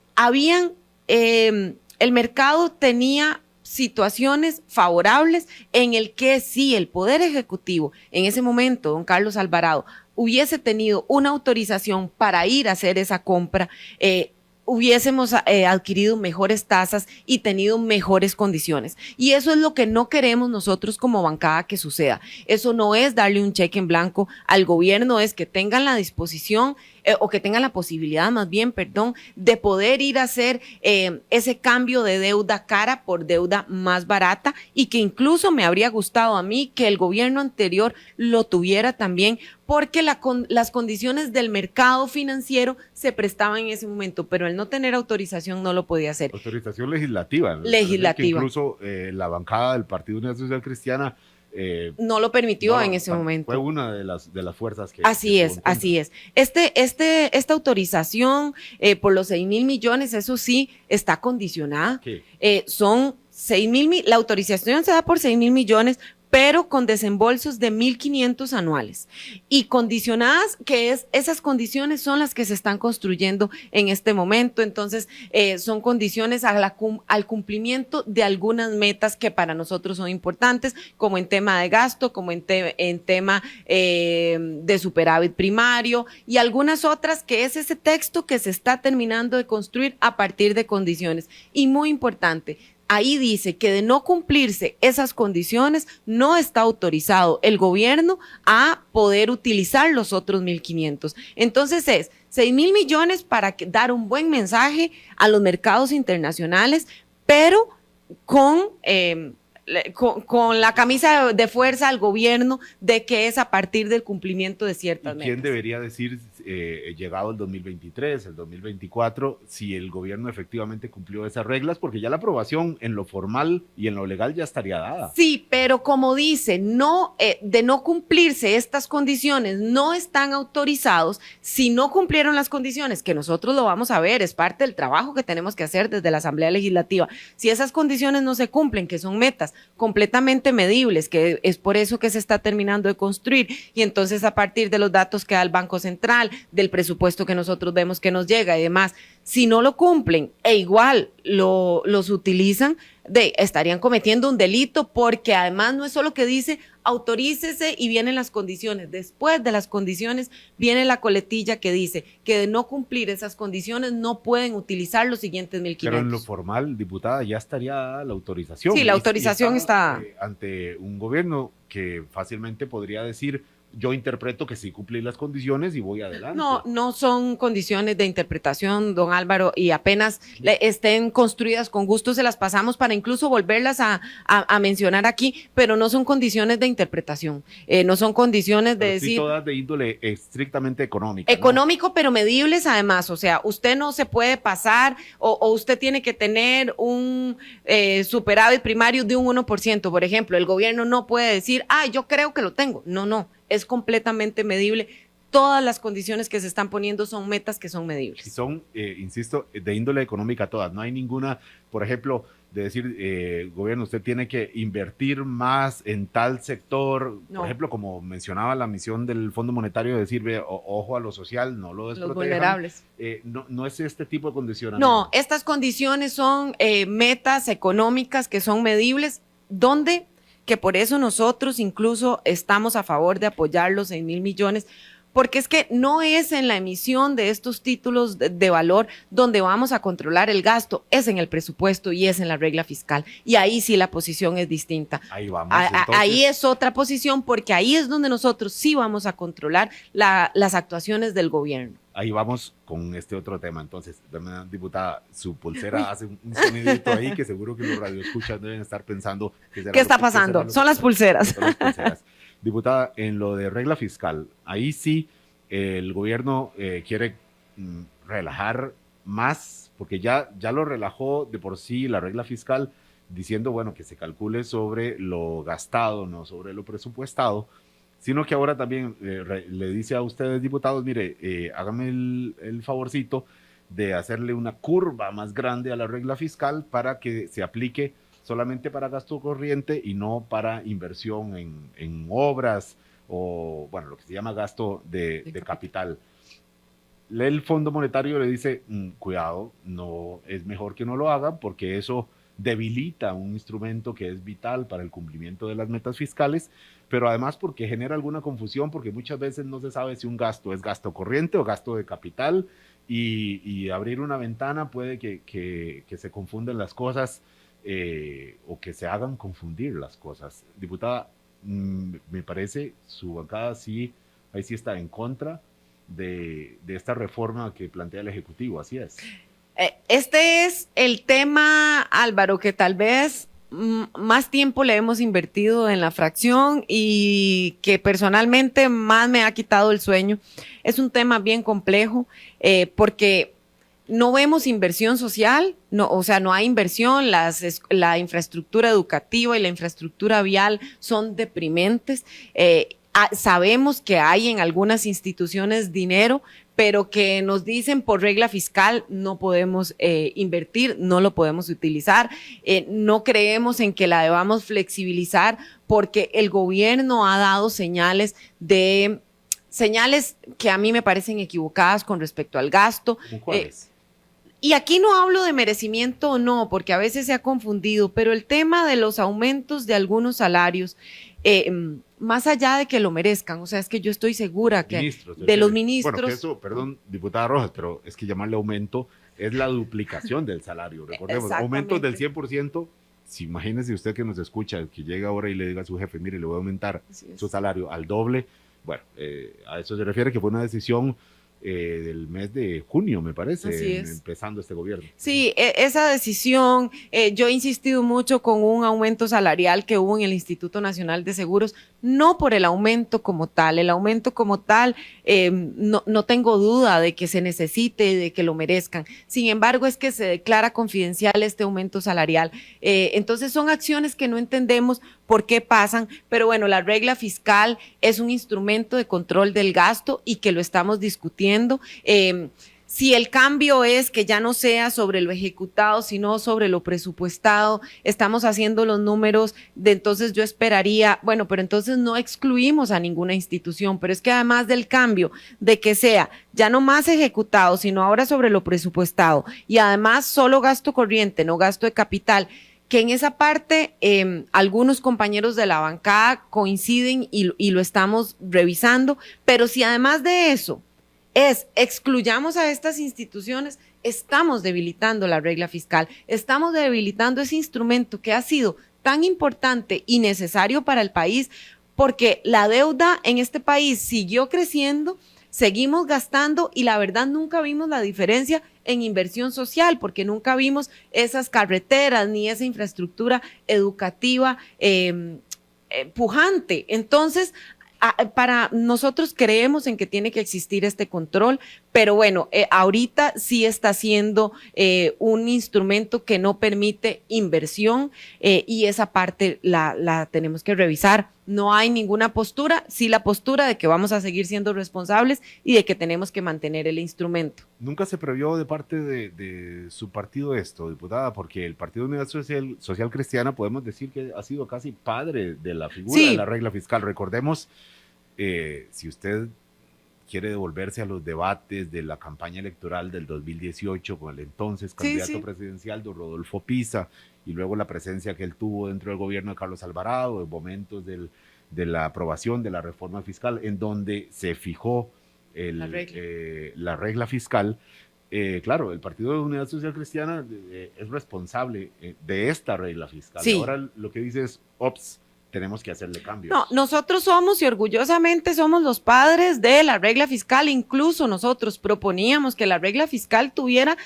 C: mercado tenía situaciones favorables en el que sí, el Poder Ejecutivo, en ese momento, don Carlos Alvarado, hubiese tenido una autorización para ir a hacer esa compra, hubiésemos adquirido mejores tasas y tenido mejores condiciones. Y eso es lo que no queremos nosotros como bancada que suceda. Eso no es darle un cheque en blanco al gobierno, es que tengan la disposición o que tengan la posibilidad, más bien, de poder ir a hacer ese cambio de deuda cara por deuda más barata y que incluso me habría gustado a mí que el gobierno anterior lo tuviera también, porque las condiciones del mercado financiero se prestaban en ese momento, pero el no tener autorización no lo podía hacer.
B: Autorización legislativa.
C: Legislativa.
B: Incluso la bancada del Partido Unidad Social Cristiana
C: no lo permitió
B: no,
C: en ese momento.
B: Fue una de las fuerzas que...
C: Así
B: que
C: es, así es. Esta autorización por los 6,000 millones, eso sí, está condicionada. Son 6,000, la autorización se da por 6,000 millones, pero con desembolsos de 1,500 anuales y condicionadas, esas condiciones son las que se están construyendo en este momento. Entonces, son condiciones al cumplimiento de algunas metas que para nosotros son importantes, como en tema de gasto, como en tema de superávit primario y algunas otras, que es ese texto que se está terminando de construir a partir de condiciones. Y muy importante, ahí dice que de no cumplirse esas condiciones, no está autorizado el gobierno a poder utilizar los otros 1,500. Entonces es 6,000 millones para dar un buen mensaje a los mercados internacionales, pero con la camisa de fuerza al gobierno de que es a partir del cumplimiento de ciertas metas.
B: ¿Quién debería decir, llegado el 2023, el 2024, si el gobierno efectivamente cumplió esas reglas? Porque ya la aprobación en lo formal y en lo legal ya estaría dada.
C: Sí, pero como dice, de no cumplirse estas condiciones, no están autorizados. Si no cumplieron las condiciones, que nosotros lo vamos a ver, es parte del trabajo que tenemos que hacer desde la Asamblea Legislativa. Si esas condiciones no se cumplen, que son metas completamente medibles, que es por eso que se está terminando de construir, y entonces a partir de los datos que da el Banco Central, del presupuesto que nosotros vemos que nos llega y demás, si no lo cumplen e igual los utilizan, estarían cometiendo un delito, porque además no es solo que dice autorícese y vienen las condiciones. Después de las condiciones viene la coletilla que dice que de no cumplir esas condiciones no pueden utilizar los siguientes 1,500.
B: Pero en lo formal, diputada, ya estaría dada la autorización.
C: Sí, la autorización está
B: ante un gobierno que fácilmente podría decir: yo interpreto que sí cumplí las condiciones y voy adelante.
C: No son condiciones de interpretación, don Álvaro, y apenas estén construidas, con gusto se las pasamos para incluso volverlas a mencionar aquí, pero no son condiciones de interpretación, no son condiciones de
B: pero
C: decir...
B: Sí, todas de índole estrictamente económica.
C: Económico, ¿no? Pero medibles además, o sea, usted no se puede pasar o usted tiene que tener un superávit primario de un 1%, por ejemplo. El gobierno no puede decir, yo creo que lo tengo. No. Es completamente medible. Todas las condiciones que se están poniendo son metas que son medibles.
B: Y son, insisto, de índole económica todas. No hay ninguna, por ejemplo, de decir, gobierno, usted tiene que invertir más en tal sector. No. Por ejemplo, como mencionaba la misión del Fondo Monetario, de decir, ojo a lo social, no lo desprotejan.
C: Los vulnerables.
B: No es este tipo de condicionamiento.
C: No, estas condiciones son metas económicas que son medibles, donde... que por eso nosotros incluso estamos a favor de apoyar los 6,000 millones, porque es que no es en la emisión de estos títulos de valor donde vamos a controlar el gasto, es en el presupuesto y es en la regla fiscal, y ahí sí la posición es distinta.
B: Ahí vamos.
C: Ahí es otra posición, porque ahí es donde nosotros sí vamos a controlar las actuaciones del gobierno.
B: Ahí vamos con este otro tema. Entonces, diputada, su pulsera hace un sonidito ahí que seguro que los radioescuchas deben estar pensando.
C: ¿Qué está pasando? Son las pulseras.
B: Son las pulseras. Diputada, en lo de regla fiscal, ahí sí el gobierno quiere relajar más, porque ya lo relajó de por sí la regla fiscal, diciendo, bueno, que se calcule sobre lo gastado, no sobre lo presupuestado, sino que ahora también le dice a ustedes, diputados, mire, hágame el favorcito de hacerle una curva más grande a la regla fiscal para que se aplique solamente para gasto corriente y no para inversión en obras o, bueno, lo que se llama gasto de capital. El Fondo Monetario le dice, cuidado, no es mejor que no lo hagan porque eso debilita un instrumento que es vital para el cumplimiento de las metas fiscales, pero además porque genera alguna confusión, porque muchas veces no se sabe si un gasto es gasto corriente o gasto de capital, y abrir una ventana puede que se confunden las cosas o que se hagan confundir las cosas. Diputada, me parece su bancada ahí sí está en contra de esta reforma que plantea el Ejecutivo, así es.
C: Este es el tema, Álvaro, que tal vez más tiempo le hemos invertido en la fracción y que personalmente más me ha quitado el sueño. Es un tema bien complejo porque no vemos inversión social, no, o sea, no hay inversión, la infraestructura educativa y la infraestructura vial son deprimentes. Sabemos que hay en algunas instituciones dinero, pero que nos dicen por regla fiscal no podemos invertir, no lo podemos utilizar, no creemos en que la debamos flexibilizar porque el gobierno ha dado señales que a mí me parecen equivocadas con respecto al gasto.
B: ¿Cuáles?
C: Y aquí no hablo de merecimiento o no, porque a veces se ha confundido, pero el tema de los aumentos de algunos salarios, más allá de que lo merezcan, o sea, es que yo estoy segura que de los ministros...
B: Bueno, que eso, perdón, diputada Rojas, pero es que llamarle aumento es la duplicación del salario. Recordemos, aumentos del 100%, si imagínese usted que nos escucha, que llega ahora y le diga a su jefe, mire, le voy a aumentar su salario al doble. Bueno, a eso se refiere que fue una decisión del mes de junio, me parece, empezando este gobierno.
C: Sí, esa decisión, yo he insistido mucho con un aumento salarial que hubo en el Instituto Nacional de Seguros, no por el aumento como tal, no tengo duda de que se necesite, de que lo merezcan, sin embargo es que se declara confidencial este aumento salarial, entonces son acciones que no entendemos por qué pasan, pero bueno, la regla fiscal es un instrumento de control del gasto y que lo estamos discutiendo. Si el cambio es que ya no sea sobre lo ejecutado, sino sobre lo presupuestado, estamos haciendo los números entonces yo esperaría, bueno, pero entonces no excluimos a ninguna institución, pero es que además del cambio de que sea ya no más ejecutado, sino ahora sobre lo presupuestado y además solo gasto corriente, no gasto de capital, que en esa parte algunos compañeros de la bancada coinciden y lo estamos revisando, pero si además de eso excluyamos a estas instituciones, estamos debilitando la regla fiscal, estamos debilitando ese instrumento que ha sido tan importante y necesario para el país, porque la deuda en este país siguió creciendo, seguimos gastando y la verdad nunca vimos la diferencia en inversión social, porque nunca vimos esas carreteras ni esa infraestructura educativa pujante. Entonces, para nosotros creemos en que tiene que existir este control, pero bueno, ahorita sí está siendo un instrumento que no permite inversión y esa parte la tenemos que revisar. No hay ninguna postura, sí la postura de que vamos a seguir siendo responsables y de que tenemos que mantener el instrumento.
B: ¿Nunca se previó de parte de su partido esto, diputada? Porque el Partido Unidad Social Cristiana podemos decir que ha sido casi padre de la figura de la regla fiscal. Recordemos, si usted quiere devolverse a los debates de la campaña electoral del 2018 con el entonces candidato presidencial don Rodolfo Pisa y luego la presencia que él tuvo dentro del gobierno de Carlos Alvarado, en momentos de la aprobación de la reforma fiscal, en donde se fijó la regla fiscal. Claro, el Partido de Unidad Social Cristiana es responsable de esta regla fiscal. Sí. Ahora lo que dice es, ops, tenemos que hacerle cambios.
C: No, nosotros somos y orgullosamente somos los padres de la regla fiscal, incluso nosotros proponíamos que la regla fiscal tuviera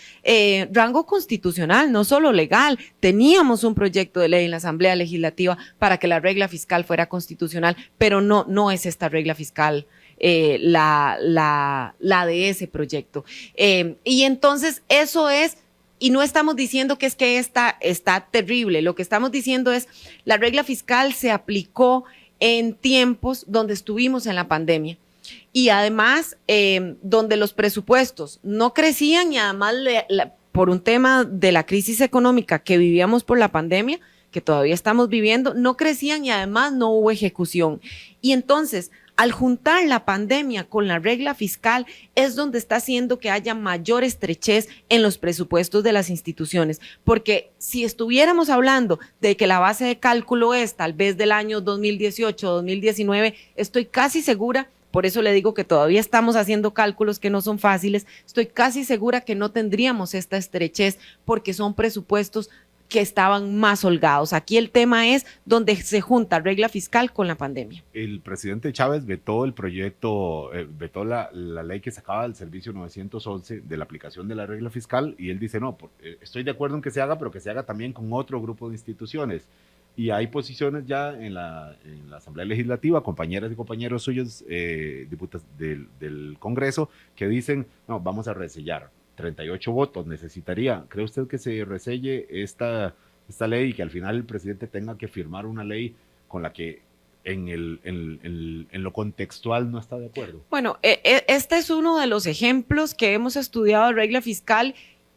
C: rango constitucional, no solo legal. Teníamos un proyecto de ley en la Asamblea Legislativa para que la regla fiscal fuera constitucional, pero no es esta regla fiscal la de ese proyecto. Y entonces eso es. Y no estamos diciendo que es que esta está terrible, lo que estamos diciendo es la regla fiscal se aplicó en tiempos donde estuvimos en la pandemia y además donde los presupuestos no crecían y además por un tema de la crisis económica que vivíamos por la pandemia, que todavía estamos viviendo, no crecían y además no hubo ejecución. Y entonces, al juntar la pandemia con la regla fiscal es donde está haciendo que haya mayor estrechez en los presupuestos de las instituciones, porque si estuviéramos hablando de que la base de cálculo es tal vez del año 2018 o 2019, estoy casi segura, por eso le digo que todavía estamos haciendo cálculos que no son fáciles, estoy casi segura que no tendríamos esta estrechez porque son presupuestos que estaban más holgados. Aquí el tema es donde se junta regla fiscal con la pandemia.
B: El presidente Chávez vetó el proyecto, vetó la ley que sacaba del servicio 911 de la aplicación de la regla fiscal y él dice, no, estoy de acuerdo en que se haga, pero que se haga también con otro grupo de instituciones. Y hay posiciones ya en la Asamblea Legislativa, compañeras y compañeros suyos, diputados del Congreso, que dicen, no, vamos a resellar 38 votos necesitaría. ¿Cree usted que se reselle esta ley y que al final el presidente tenga que firmar una ley con la que en lo contextual no está de acuerdo?
C: Bueno, este es uno de los ejemplos que hemos estudiado de regla fiscal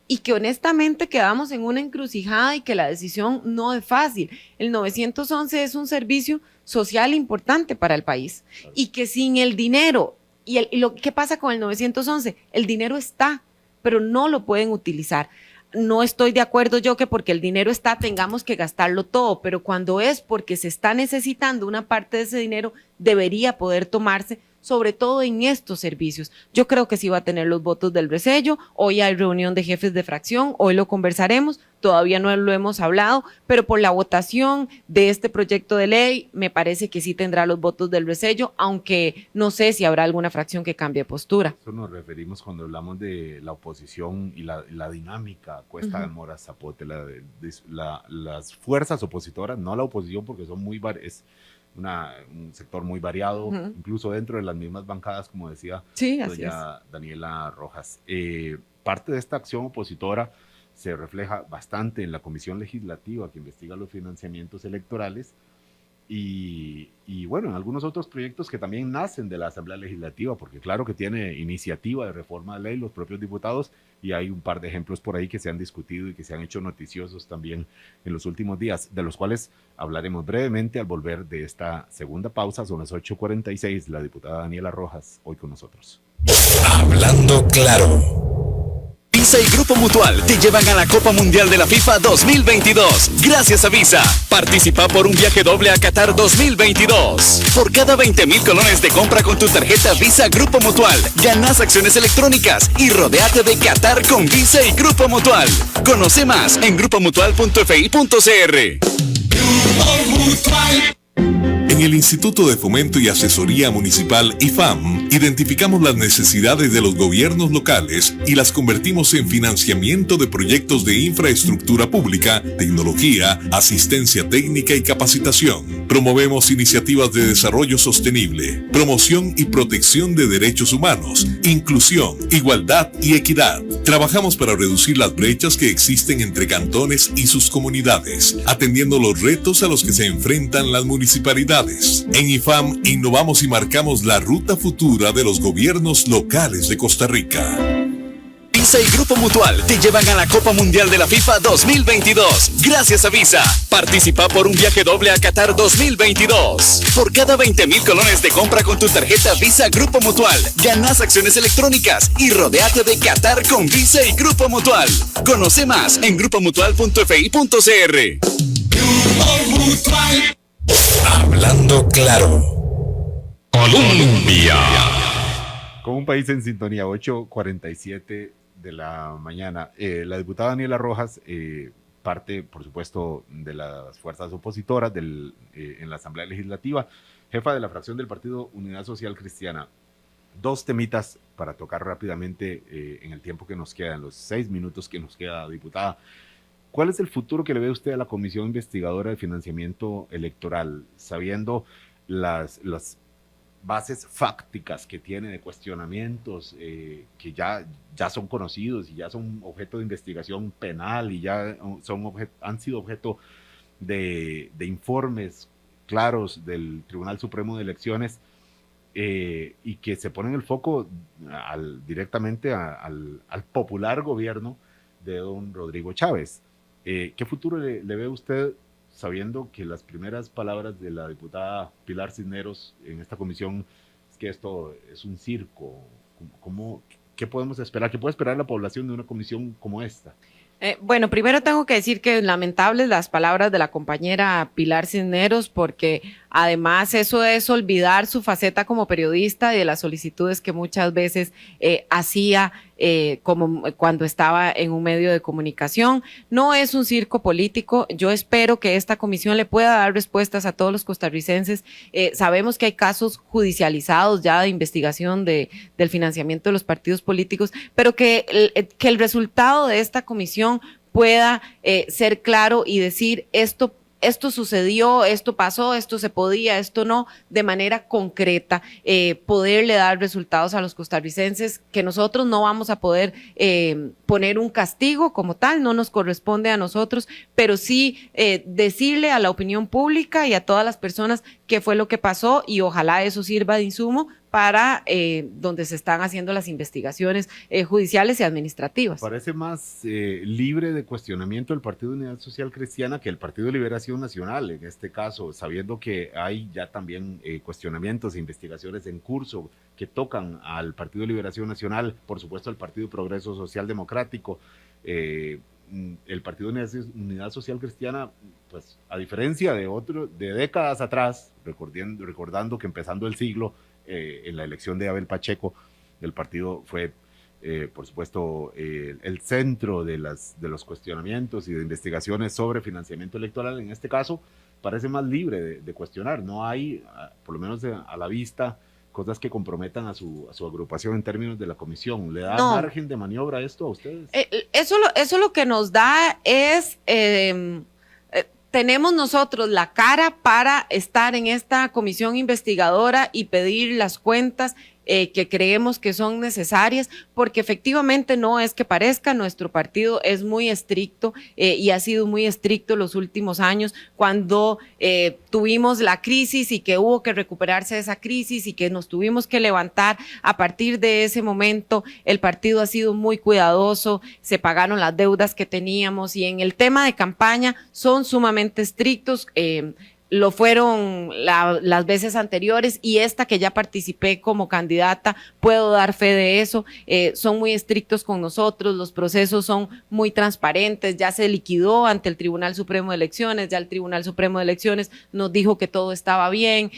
C: y que honestamente quedamos en una encrucijada y que la decisión no es fácil. El 911 es un servicio social importante para el país y que sin el dinero, ¿qué pasa con el 911? El dinero está, pero no lo pueden utilizar. No estoy de acuerdo yo que porque el dinero está tengamos que gastarlo todo, pero cuando es porque se está necesitando una parte de ese dinero, debería poder tomarse, sobre todo en estos servicios. Yo creo que sí va a tener los votos del resello. Hoy hay reunión de jefes de fracción, hoy lo conversaremos, todavía no lo hemos hablado, pero por la votación de este proyecto de ley, me parece que sí tendrá los votos del resello, aunque no sé si habrá alguna fracción que cambie de postura.
B: Eso nos referimos cuando hablamos de la oposición y la dinámica, Cuesta de Mora, Zapote, las fuerzas opositoras, no la oposición porque son muy varias, un sector muy variado, incluso dentro de las mismas bancadas, como decía doña Daniela Rojas. Parte de esta acción opositora se refleja bastante en la Comisión Legislativa que investiga los financiamientos electorales y bueno, en algunos otros proyectos que también nacen de la Asamblea Legislativa, porque claro que tiene iniciativa de reforma de ley los propios diputados y hay un par de ejemplos por ahí que se han discutido y que se han hecho noticiosos también en los últimos días, de los cuales hablaremos brevemente al volver de esta segunda pausa. Son las 8:46, la diputada Daniela Rojas hoy con nosotros.
A: Hablando claro. Visa y Grupo Mutual te llevan a la Copa Mundial de la FIFA 2022. Gracias a Visa. Participa por un viaje doble a Qatar 2022. Por cada 20,000 colones de compra con tu tarjeta Visa Grupo Mutual, ganas acciones electrónicas y rodéate de Qatar con Visa y Grupo Mutual. Conoce más en grupomutual.fi.cr.
G: Grupo Mutual.
F: En el Instituto de Fomento y Asesoría Municipal IFAM, identificamos las necesidades de los gobiernos locales y las convertimos en financiamiento de proyectos de infraestructura pública, tecnología, asistencia técnica y capacitación. Promovemos iniciativas de desarrollo sostenible, promoción y protección de derechos humanos, inclusión, igualdad y equidad. Trabajamos para reducir las brechas que existen entre cantones y sus comunidades, atendiendo los retos a los que se enfrentan las municipalidades. En IFAM innovamos y marcamos la ruta futura de los gobiernos locales de Costa Rica.
A: Visa y Grupo Mutual te llevan a la Copa Mundial de la FIFA 2022. Gracias a Visa. Participa por un viaje doble a Qatar 2022. Por cada 20,000 colones de compra con tu tarjeta Visa Grupo Mutual, ganas acciones electrónicas y rodéate de Qatar con Visa y Grupo Mutual. Conoce más en grupomutual.fi.cr.
G: Grupo Mutual.
A: Hablando claro. Colombia.
B: Con un país en sintonía, 8:47 de la mañana. La diputada Daniela Rojas, parte, por supuesto, de las fuerzas opositoras en la Asamblea Legislativa, jefa de la fracción del Partido Unidad Social Cristiana. Dos temitas para tocar rápidamente en el tiempo que nos queda, en los 6 minutos que nos queda, diputada. ¿Cuál es el futuro que le ve usted a la Comisión Investigadora de Financiamiento Electoral, sabiendo las bases fácticas que tiene de cuestionamientos que ya son conocidos y ya son objeto de investigación penal y ya han sido objeto de informes claros del Tribunal Supremo de Elecciones y que se ponen el foco directamente al popular gobierno de don Rodrigo Chávez? ¿Qué futuro le ve usted sabiendo que las primeras palabras de la diputada Pilar Cisneros en esta comisión es que esto es un circo? ¿Qué podemos esperar? ¿Qué puede esperar la población de una comisión como esta?
C: Bueno, primero tengo que decir que lamentables las palabras de la compañera Pilar Cisneros, porque además eso es olvidar su faceta como periodista y de las solicitudes que muchas veces hacía como cuando estaba en un medio de comunicación. No es un circo político. Yo espero que esta comisión le pueda dar respuestas a todos los costarricenses. Sabemos que hay casos judicializados ya de investigación del financiamiento de los partidos políticos, pero que el resultado de esta comisión pueda ser claro y decir esto esto sucedió, esto pasó, esto se podía, esto no, de manera concreta, poderle dar resultados a los costarricenses, que nosotros no vamos a poder poner un castigo como tal, no nos corresponde a nosotros, pero sí decirle a la opinión pública y a todas las personas qué fue lo que pasó, y ojalá eso sirva de insumo para donde se están haciendo las investigaciones judiciales y administrativas.
B: Parece más libre de cuestionamiento el Partido Unidad Social Cristiana que el Partido Liberación Nacional, en este caso, sabiendo que hay ya también cuestionamientos e investigaciones en curso que tocan al Partido Liberación Nacional, por supuesto al Partido Progreso Social Democrático. El Partido Unidad Social Cristiana, pues a diferencia de décadas atrás, recordando que empezando el siglo, en la elección de Abel Pacheco, el partido fue, por supuesto, el centro de los cuestionamientos y de investigaciones sobre financiamiento electoral. En este caso, parece más libre de cuestionar. No hay, por lo menos a la vista, cosas que comprometan a su agrupación en términos de la comisión. ¿Le da margen de maniobra esto a ustedes?
C: Eso lo que nos da es... tenemos nosotros la cara para estar en esta comisión investigadora y pedir las cuentas que creemos que son necesarias, porque efectivamente no es que parezca, nuestro partido es muy estricto y ha sido muy estricto los últimos años. Cuando tuvimos la crisis y que hubo que recuperarse de esa crisis y que nos tuvimos que levantar, a partir de ese momento el partido ha sido muy cuidadoso, se pagaron las deudas que teníamos, y en el tema de campaña son sumamente estrictos. Lo fueron las veces anteriores, y esta que ya participé como candidata puedo dar fe de eso. Son muy estrictos con nosotros, los procesos son muy transparentes, ya se liquidó ante el Tribunal Supremo de Elecciones, ya el Tribunal Supremo de Elecciones nos dijo que todo estaba bien,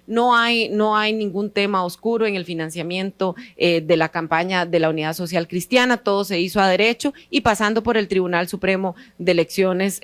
C: no hay ningún tema oscuro en el financiamiento de la campaña de la Unidad Social Cristiana, todo se hizo a derecho, y pasando por el Tribunal Supremo de Elecciones,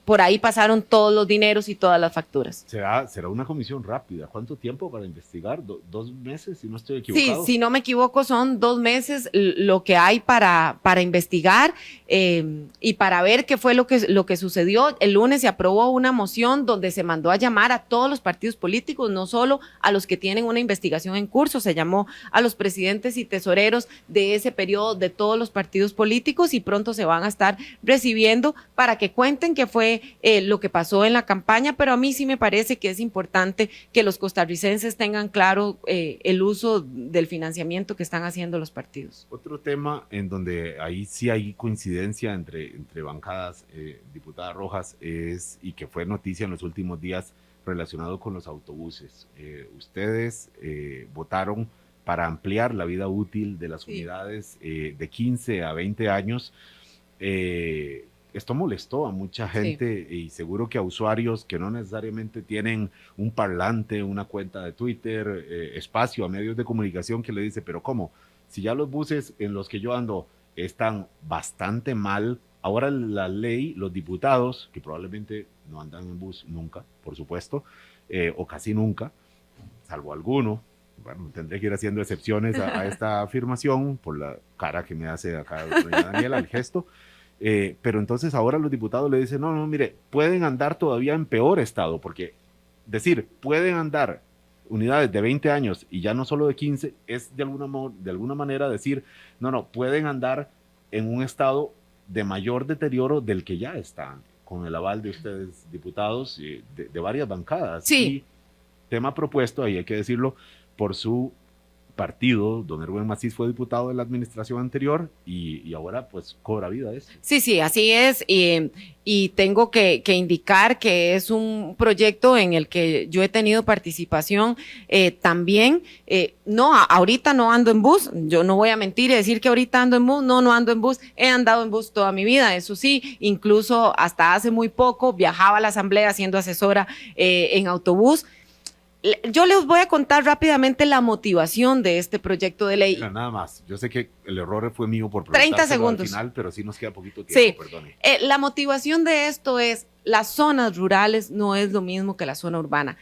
C: por ahí pasaron todos los dineros y todas las facturas.
B: Será una comisión rápida. ¿Cuánto tiempo para investigar? ¿2 meses, si no estoy equivocado?
C: Sí, si no me equivoco, son 2 meses lo que hay para investigar y para ver qué fue lo que sucedió. El lunes se aprobó una moción donde se mandó a llamar a todos los partidos políticos, no solo a los que tienen una investigación en curso, se llamó a los presidentes y tesoreros de ese periodo de todos los partidos políticos, y pronto se van a estar recibiendo para que cuenten qué fue lo que pasó en la campaña. Pero a mí sí me parece que es importante que los costarricenses tengan claro el uso del financiamiento que están haciendo los partidos.
B: Otro tema en donde ahí sí hay coincidencia entre bancadas, diputada Rojas, y que fue noticia en los últimos días relacionado con los autobuses. Ustedes votaron para ampliar la vida útil de las unidades de 15 a 20 años. Esto molestó a mucha gente, y seguro que a usuarios que no necesariamente tienen un parlante, una cuenta de Twitter, espacio a medios de comunicación, que le dice, pero ¿cómo? Si ya los buses en los que yo ando están bastante mal, ahora la ley, los diputados, que probablemente no andan en bus nunca, por supuesto, o casi nunca, salvo alguno, bueno, tendré que ir haciendo excepciones a esta afirmación por la cara que me hace acá doña Daniela, el gesto. Pero entonces ahora los diputados le dicen, no, mire, pueden andar todavía en peor estado, porque decir, pueden andar unidades de 20 años y ya no solo de 15, es de alguna manera decir, no, pueden andar en un estado de mayor deterioro del que ya están, con el aval de ustedes, diputados, de varias bancadas.
C: Sí.
B: Y tema propuesto, ahí hay que decirlo, por su partido. Don Erwin Macís fue diputado de la administración anterior y ahora pues cobra vida eso.
C: Sí, así es, y tengo que indicar que es un proyecto en el que yo he tenido participación también. Ahorita no ando en bus, yo no voy a mentir y decir que ahorita ando en bus, no ando en bus, he andado en bus toda mi vida, eso sí, incluso hasta hace muy poco viajaba a la asamblea siendo asesora en autobús. Yo les voy a contar rápidamente la motivación de este proyecto de ley.
B: Mira, nada más, yo sé que el error fue mío por
C: 30 segundos
B: al final, pero sí nos queda poquito tiempo,
C: sí.
B: Perdone.
C: La motivación de esto es, las zonas rurales no es lo mismo que la zona urbana.